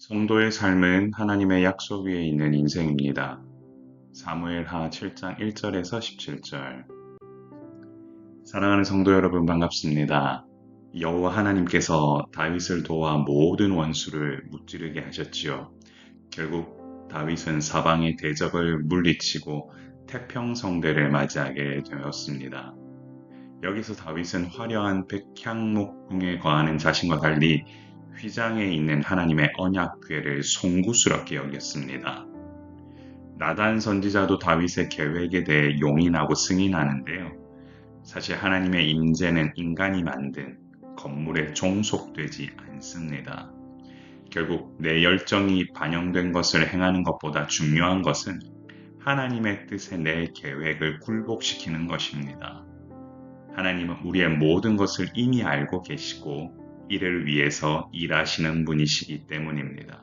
성도의 삶은 하나님의 약속 위에 있는 인생입니다. 사무엘하 7장 1절에서 17절. 사랑하는 성도 여러분 반갑습니다. 여호와 하나님께서 다윗을 도와 모든 원수를 무찌르게 하셨지요. 결국 다윗은 사방의 대적을 물리치고 태평성대를 맞이하게 되었습니다. 여기서 다윗은 화려한 백향목궁에 거하는 자신과 달리 휘장에 있는 하나님의 언약궤를 송구스럽게 여겼습니다. 나단 선지자도 다윗의 계획에 대해 용인하고 승인하는데요. 사실 하나님의 임재는 인간이 만든 건물에 종속되지 않습니다. 결국 내 열정이 반영된 것을 행하는 것보다 중요한 것은 하나님의 뜻에 내 계획을 굴복시키는 것입니다. 하나님은 우리의 모든 것을 이미 알고 계시고 이를 위해서 일하시는 분이시기 때문입니다.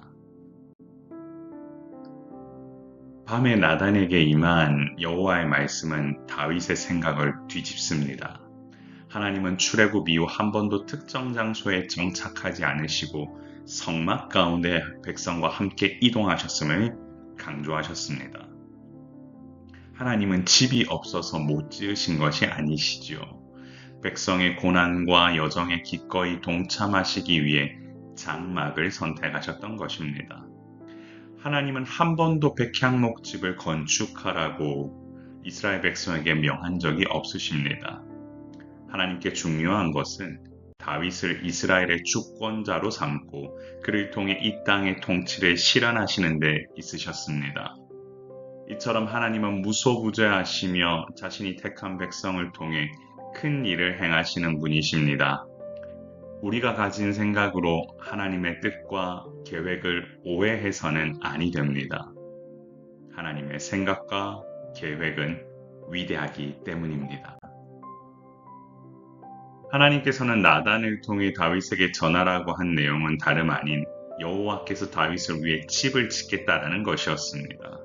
밤에 나단에게 임한 여호와의 말씀은 다윗의 생각을 뒤집습니다. 하나님은 출애굽 이후 한 번도 특정 장소에 정착하지 않으시고 성막 가운데 백성과 함께 이동하셨음을 강조하셨습니다. 하나님은 집이 없어서 못 지으신 것이 아니시지요. 백성의 고난과 여정에 기꺼이 동참하시기 위해 장막을 선택하셨던 것입니다. 하나님은 한 번도 백향목집을 건축하라고 이스라엘 백성에게 명한 적이 없으십니다. 하나님께 중요한 것은 다윗을 이스라엘의 주권자로 삼고 그를 통해 이 땅의 통치를 실현하시는 데 있으셨습니다. 이처럼 하나님은 무소부재하시며 자신이 택한 백성을 통해 큰 일을 행하시는 분이십니다. 우리가 가진 생각으로 하나님의 뜻과 계획을 오해해서는 아니 됩니다. 하나님의 생각과 계획은 위대하기 때문입니다. 하나님께서는 나단을 통해 다윗에게 전하라고 한 내용은 다름 아닌 여호와께서 다윗을 위해 집을 짓겠다라는 것이었습니다.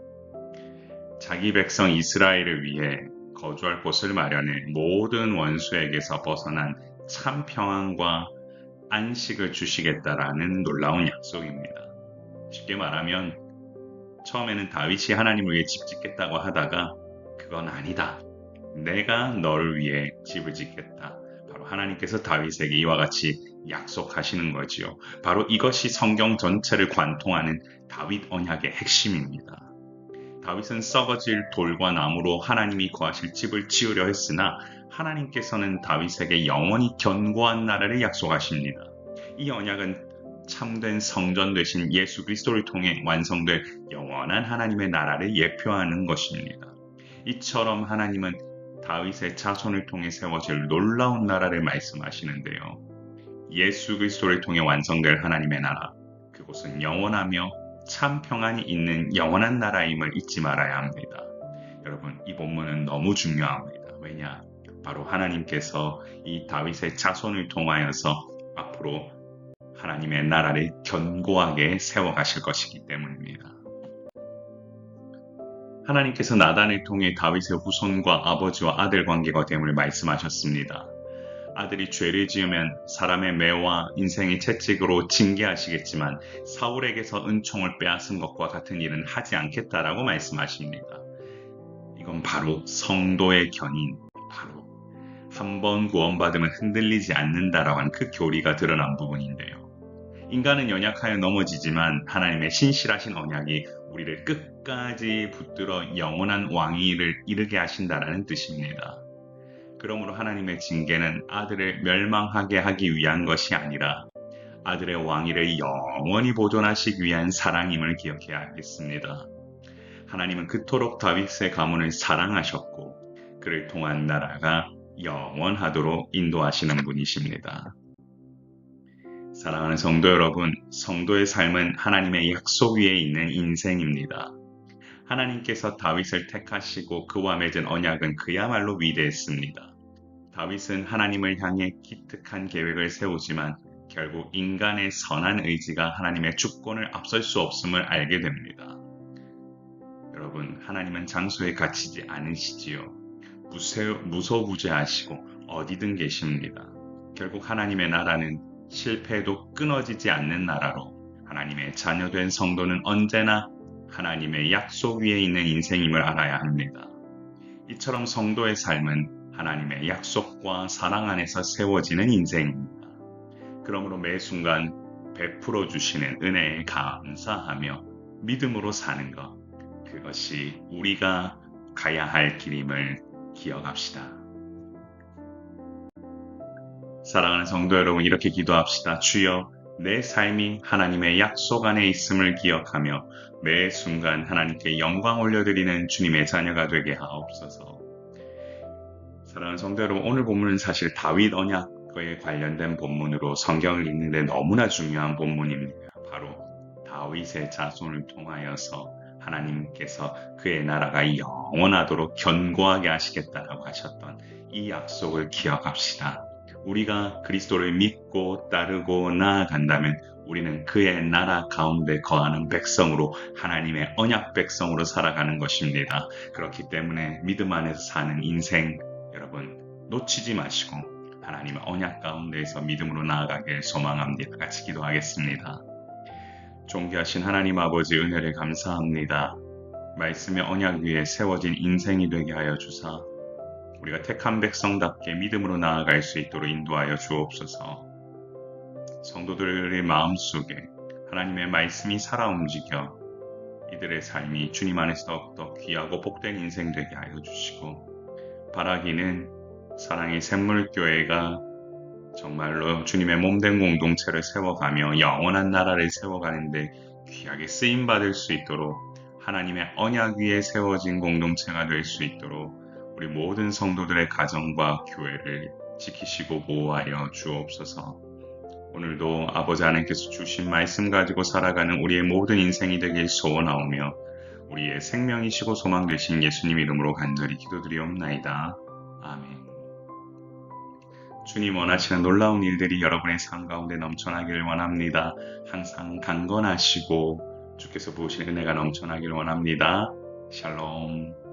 자기 백성 이스라엘을 위해 거주할 곳을 마련해 모든 원수에게서 벗어난 참 평안과 안식을 주시겠다라는 놀라운 약속입니다. 쉽게 말하면 처음에는 다윗이 하나님을 위해 집 짓겠다고 하다가 그건 아니다. 내가 너를 위해 집을 짓겠다. 바로 하나님께서 다윗에게 이와 같이 약속하시는 거지요. 바로 이것이 성경 전체를 관통하는 다윗 언약의 핵심입니다. 다윗은 썩어질 돌과 나무로 하나님이 거하실 집을 지으려 했으나 하나님께서는 다윗에게 영원히 견고한 나라를 약속하십니다. 이 언약은 참된 성전 되신 예수 그리스도를 통해 완성될 영원한 하나님의 나라를 예표하는 것입니다. 이처럼 하나님은 다윗의 자손을 통해 세워질 놀라운 나라를 말씀하시는데요. 예수 그리스도를 통해 완성될 하나님의 나라, 그곳은 영원하며 참 평안이 있는 영원한 나라임을 잊지 말아야 합니다. 여러분, 이 본문은 너무 중요합니다. 왜냐? 바로 하나님께서 이 다윗의 자손을 통하여서 앞으로 하나님의 나라를 견고하게 세워가실 것이기 때문입니다. 하나님께서 나단을 통해 다윗의 후손과 아버지와 아들 관계가 됨을 말씀하셨습니다. 아들이 죄를 지으면 사람의 매와 인생의 채찍으로 징계하시겠지만 사울에게서 은총을 빼앗은 것과 같은 일은 하지 않겠다라고 말씀하십니다. 이건 바로 성도의 견인, 바로 한 번 구원받으면 흔들리지 않는다라고 하는 그 교리가 드러난 부분인데요. 인간은 연약하여 넘어지지만 하나님의 신실하신 언약이 우리를 끝까지 붙들어 영원한 왕위를 이르게 하신다라는 뜻입니다. 그러므로 하나님의 징계는 아들을 멸망하게 하기 위한 것이 아니라 아들의 왕위를 영원히 보존하시기 위한 사랑임을 기억해야 하겠습니다. 하나님은 그토록 다윗의 가문을 사랑하셨고 그를 통한 나라가 영원하도록 인도하시는 분이십니다. 사랑하는 성도 여러분, 성도의 삶은 하나님의 약속 위에 있는 인생입니다. 하나님께서 다윗을 택하시고 그와 맺은 언약은 그야말로 위대했습니다. 다윗은 하나님을 향해 기특한 계획을 세우지만 결국 인간의 선한 의지가 하나님의 주권을 앞설 수 없음을 알게 됩니다. 여러분, 하나님은 장소에 갇히지 않으시지요. 무소부재하시고 어디든 계십니다. 결국 하나님의 나라는 실패해도 끊어지지 않는 나라로 하나님의 자녀된 성도는 언제나 하나님의 약속 위에 있는 인생임을 알아야 합니다. 이처럼 성도의 삶은 하나님의 약속과 사랑 안에서 세워지는 인생입니다. 그러므로 매 순간 베풀어 주시는 은혜에 감사하며 믿음으로 사는 것, 그것이 우리가 가야 할 길임을 기억합시다. 사랑하는 성도 여러분, 이렇게 기도합시다. 주여, 내 삶이 하나님의 약속 안에 있음을 기억하며 매 순간 하나님께 영광 올려드리는 주님의 자녀가 되게 하옵소서. 사랑하는 성도 여러분, 오늘 본문은 사실 다윗 언약에 관련된 본문으로 성경을 읽는데 너무나 중요한 본문입니다. 바로 다윗의 자손을 통하여서 하나님께서 그의 나라가 영원하도록 견고하게 하시겠다라고 하셨던 이 약속을 기억합시다. 우리가 그리스도를 믿고 따르고 나아간다면 우리는 그의 나라 가운데 거하는 백성으로, 하나님의 언약 백성으로 살아가는 것입니다. 그렇기 때문에 믿음 안에서 사는 인생 여러분 놓치지 마시고 하나님의 언약 가운데에서 믿음으로 나아가길 소망합니다. 같이 기도하겠습니다. 존귀하신 하나님 아버지, 은혜를 감사합니다. 말씀의 언약 위에 세워진 인생이 되게 하여 주사 우리가 택한 백성답게 믿음으로 나아갈 수 있도록 인도하여 주옵소서. 성도들의 마음속에 하나님의 말씀이 살아 움직여 이들의 삶이 주님 안에서 더욱더 귀하고 복된 인생 되게 하여 주시고, 바라기는 사랑의 샘물교회가 정말로 주님의 몸된 공동체를 세워가며 영원한 나라를 세워가는데 귀하게 쓰임받을 수 있도록, 하나님의 언약 위에 세워진 공동체가 될 수 있도록 우리 모든 성도들의 가정과 교회를 지키시고 보호하여 주옵소서. 오늘도 아버지 하나님께서 주신 말씀 가지고 살아가는 우리의 모든 인생이 되길 소원하오며 우리의 생명이시고 소망 되신 예수님 이름으로 간절히 기도드리옵나이다. 아멘. 주님 원하시는 놀라운 일들이 여러분의 삶 가운데 넘쳐나기를 원합니다. 항상 강건하시고 주께서 부으신 은혜가 넘쳐나기를 원합니다. 샬롬.